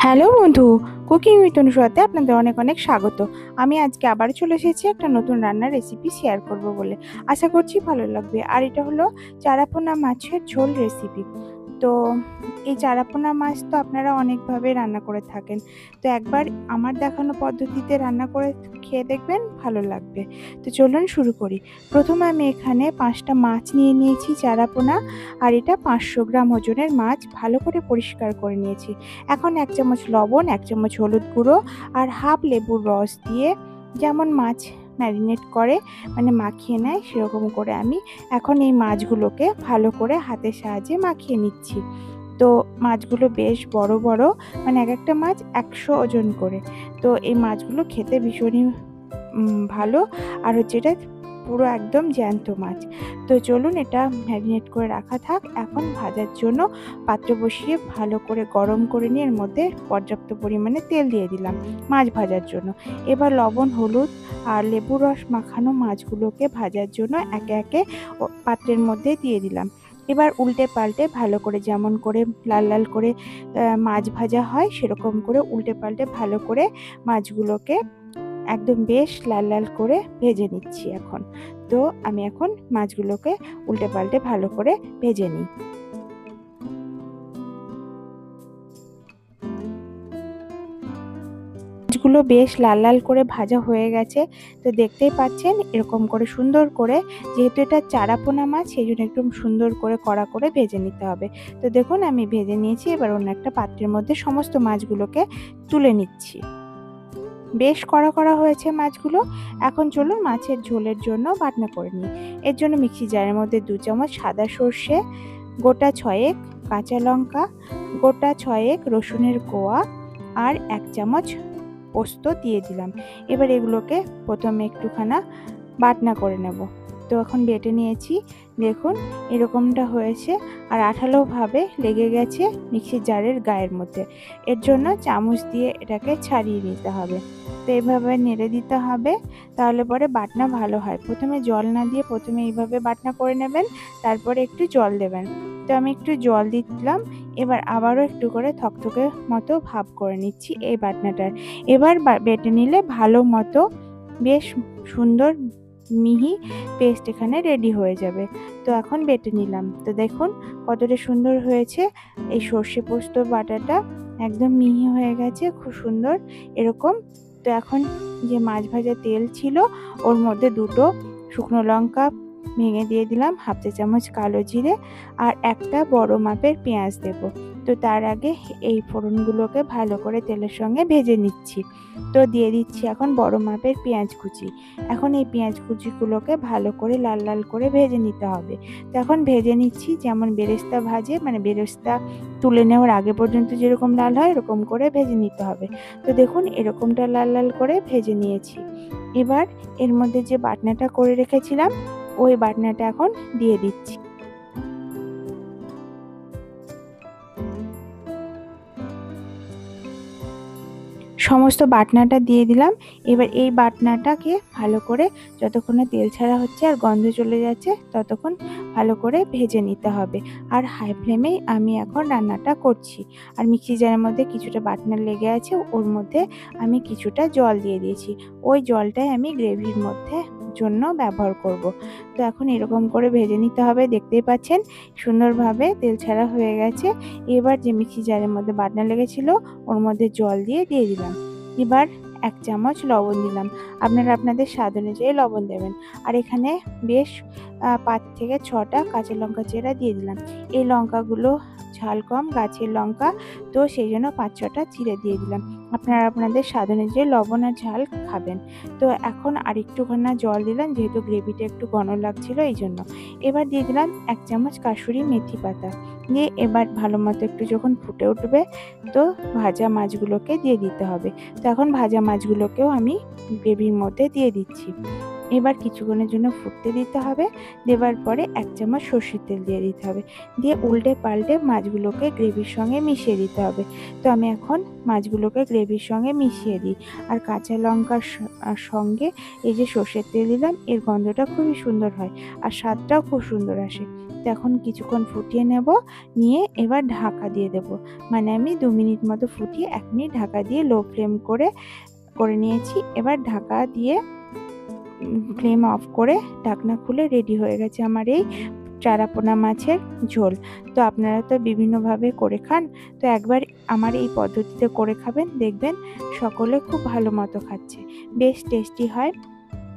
Hello বন্ধু, cooking with অনুষাতে আপনাদের অনেক অনেক স্বাগত। আমি আজকে আবার চলে এসেছি একটা নতুন রান্নার রেসিপি শেয়ার করব বলে। আশা করছি ভালো লাগবে। আর এটা হলো চারাপোনা মাছের ঝোল রেসিপি। তো এই চারাপোনা মাছ তো আপনারা অনেকভাবে রান্না করে থাকেন। তো একবার আমার দেখানো পদ্ধতিতে রান্না করে খেয়ে দেখবেন, ভালো লাগবে। তো চলুন শুরু করি। প্রথমে আমি এখানে 5টা মাছ নিয়ে নিয়েছি চারাপোনা। আর এটা 500 গ্রাম ওজনের মাছ, ভালো করে পরিষ্কার করে নিয়েছি। এখন 1 চামচ লবণ, 1 চামচ হলুদ গুঁড়ো আর হাফ লেবুর রস দিয়ে, যেমন মাছ ম্যারিনেট করে মানে মাখিয়ে নেয় সেরকম করে আমি এখন এই মাছগুলোকে ভালো করে হাতের সাহায্যে মাখিয়ে নিচ্ছি। তো মাছগুলো বেশ বড় বড়, মানে এক একটা মাছ 100 ওজন করে। তো এই মাছগুলো খেতে ভীষণই ভালো। আর হচ্ছে এটা পুরো একদম জ্যান্ত মাছ। তো চলুন এটা ম্যারিনেট করে রাখা থাক। এখন ভাজার জন্য পাত্র বসিয়ে ভালো করে গরম করে নিয়ে এর মধ্যে পর্যাপ্ত পরিমাণে তেল দিয়ে দিলাম মাছ ভাজার জন্য। এবার লবণ, হলুদ আর লেবু রস মাখানো মাছগুলোকে ভাজার জন্য একে একে পাত্রের মধ্যে দিয়ে দিলাম। এবার উল্টে পাল্টে ভালো করে, যেমন করে লাল লাল করে মাছ ভাজা হয় সেরকম করে উল্টে পাল্টে ভালো করে মাছগুলোকে একদম বেশ লাল লাল করে ভেজে নিচ্ছি এখন। তো আমি এখন মাছগুলোকে উল্টে পাল্টে ভালো করে ভেজে নিই। মাছগুলো বেশ লাল লাল করে ভাজা হয়ে গেছে। তো দেখতেই পাচ্ছেন এরকম করে সুন্দর করে, যেহেতু এটা চারাপোনা মাছ সেই জন্য একদম সুন্দর করে কড়া করে ভেজে নিতে হবে। তো দেখুন আমি ভেজে নিয়েছি। এবার অন্য একটা পাত্রের মধ্যে সমস্ত মাছগুলোকে তুলে নিচ্ছি। বেশ কড়া করা হয়েছে মাছগুলো। এখন চলুন মাছের ঝোলের জন্য বাটনা করে নিই। এর জন্য মিক্সি জারের মধ্যে 2 চামচ সাদা সর্ষে, গোটা 6 কাঁচা লঙ্কা, গোটা 6 রসুনের কোয়া আর 1 চামচ পোস্ত দিয়ে দিলাম। এবার এগুলোকে প্রথমে একটুখানা বাটনা করে নেব। তো এখন বেটে নিয়েছি। দেখুন এরকমটা হয়েছে আর আঠালোভাবে লেগে গেছে মিক্সির জারের গায়ের মধ্যে। এর জন্য চামচ দিয়ে এটাকে ছাড়িয়ে নিতে হবে। তো এইভাবে নেড়ে দিতে হবে, তাহলে পরে বাটনা ভালো হয়। প্রথমে জল না দিয়ে প্রথমে এইভাবে বাটনা করে নেবেন, তারপরে একটু জল দেবেন। তো আমি একটু জল দিলাম। এবার আবারও একটু করে থকথকে মতো ভাব করে নিচ্ছি এই বাটনাটার। এবার বেটে নিলে ভালো মতো বেশ সুন্দর মিহি পেস্ট এখানে রেডি হয়ে যাবে। তো এখন বেটে নিলাম। তো দেখুন কতটা সুন্দর হয়েছে। এই সর্ষে পোস্ত বাটাটা একদম মিহি হয়ে গেছে, খুব সুন্দর এরকম। তো এখন যে মাছ ভাজা তেল ছিল ওর মধ্যে 2টো শুকনো লঙ্কা ভেঙে দিয়ে দিলাম, হাফ চা চামচ কালো জিরে আর একটা বড় মাপের পেঁয়াজ দেব। তো তার আগে এই ফোড়নগুলোকে ভালো করে তেলের সঙ্গে ভেজে নিচ্ছি। তো দিয়ে দিচ্ছি এখন বড় মাপের পেঁয়াজ কুচি। এখন এই পেঁয়াজ কুচিগুলোকে ভালো করে লাল লাল করে ভেজে নিতে হবে। তো এখন ভেজে নিচ্ছি, যেমন বেরেস্তা ভাজে, মানে বেরেস্তা তুলে নেওয়ার আগে পর্যন্ত যেরকম লাল হয় এরকম করে ভেজে নিতে হবে। তো দেখুন এরকমটা লাল লাল করে ভেজে নিয়েছি। এবার এর মধ্যে যে বাটনাটা করে রেখেছিলাম ওই বাটনাটা এখন দিয়ে দিচ্ছি। সমস্ত বাটনাটা দিয়ে দিলাম। এবার এই বাটনাটাকে ভালো করে যতক্ষণে তেল ছাড়া হচ্ছে আর গন্ধ চলে যাচ্ছে ততক্ষণ ভালো করে ভেজে নিতে হবে। আর হাই ফ্লেমেই আমি এখন রান্নাটা করছি। আর মিক্সি জারের মধ্যে কিছুটা বাটনা লেগে আছে, ওর মধ্যে আমি কিছুটা জল দিয়ে দিয়েছি। ওই জলটাই আমি গ্রেভির মধ্যে জন্য ব্যবহার করব। তো এখন এরকম করে ভেজে নিতে হবে। দেখতেই পাচ্ছেন সুন্দরভাবে তেল ছাড়া হয়ে গেছে। এবার যে মিক্সি জারের মধ্যে বাটনা লেগেছিল ওর মধ্যে জল দিয়ে দিলাম। এবার 1 চামচ লবণ দিলাম। আপনারা আপনাদের স্বাদ অনুযায়ী লবণ দেবেন। আর এখানে বেশ 5 থেকে 6টা কাঁচা লঙ্কা চেরা দিয়ে দিলাম। এই লঙ্কাগুলো ঝাল কম, গাছের লঙ্কা, তো সেই জন্য 5-6টা চিড়ে দিয়ে দিলাম। আপনারা আপনাদের স্বাদ অনুযায়ী লবণ আর ঝাল খাবেন। তো এখন আরেকটুখানা জল দিলাম, যেহেতু গ্রেভিটা একটু ঘন লাগছিল এই জন্য। এবার দিয়ে দিলাম 1 চামচ কাসুরি মেথি পাতা দিয়ে এবার ভালো মতো একটু যখন ফুটে উঠবে তো ভাজা মাছগুলোকে দিয়ে দিতে হবে। তো এখন ভাজা মাছগুলোকেও আমি গ্রেভির মধ্যে দিয়ে দিচ্ছি। এবার কিছুক্ষণের জন্য ফুটতে দিতে হবে। দেওয়ার পরে 1 চামচ সর্ষের তেল দিয়ে দিতে হবে। দিয়ে উল্টে পাল্টে মাছগুলোকে গ্রেভির সঙ্গে মিশিয়ে দিতে হবে। তো আমি এখন মাছগুলোকে গ্রেভির সঙ্গে মিশিয়ে দিই। আর কাঁচা লঙ্কার সঙ্গে এই যে সর্ষের তেল দিলাম এর গন্ধটা খুবই সুন্দর হয় আর স্বাদটাও খুব সুন্দর আসে। তো এখন কিছুক্ষণ ফুটিয়ে নেব, নিয়ে এবার ঢাকা দিয়ে দেব। মানে আমি 2 মিনিট মতো ফুটিয়ে 1 মিনিট ঢাকা দিয়ে লো ফ্লেম করে নিয়েছি। এবার ঢাকা দিয়ে ফ্লেম অফ করে ঢাকনা খুলে রেডি হয়ে গেছে আমার এই চারাপোনা মাছের ঝোল। তো আপনারা তো বিভিন্নভাবে করে খান, তো একবার আমার এই পদ্ধতিতে করে খাবেন, দেখবেন সকলে খুব ভালো মতো খাচ্ছে। বেশ টেস্টি হয়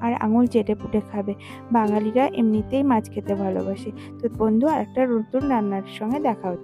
আর আঙুল চেটে পুটে খাবে। বাঙালিরা এমনিতেই মাছ খেতে ভালোবাসে। তো বন্ধু, আরেকটা নতুন রান্নার সঙ্গে দেখা হচ্ছে।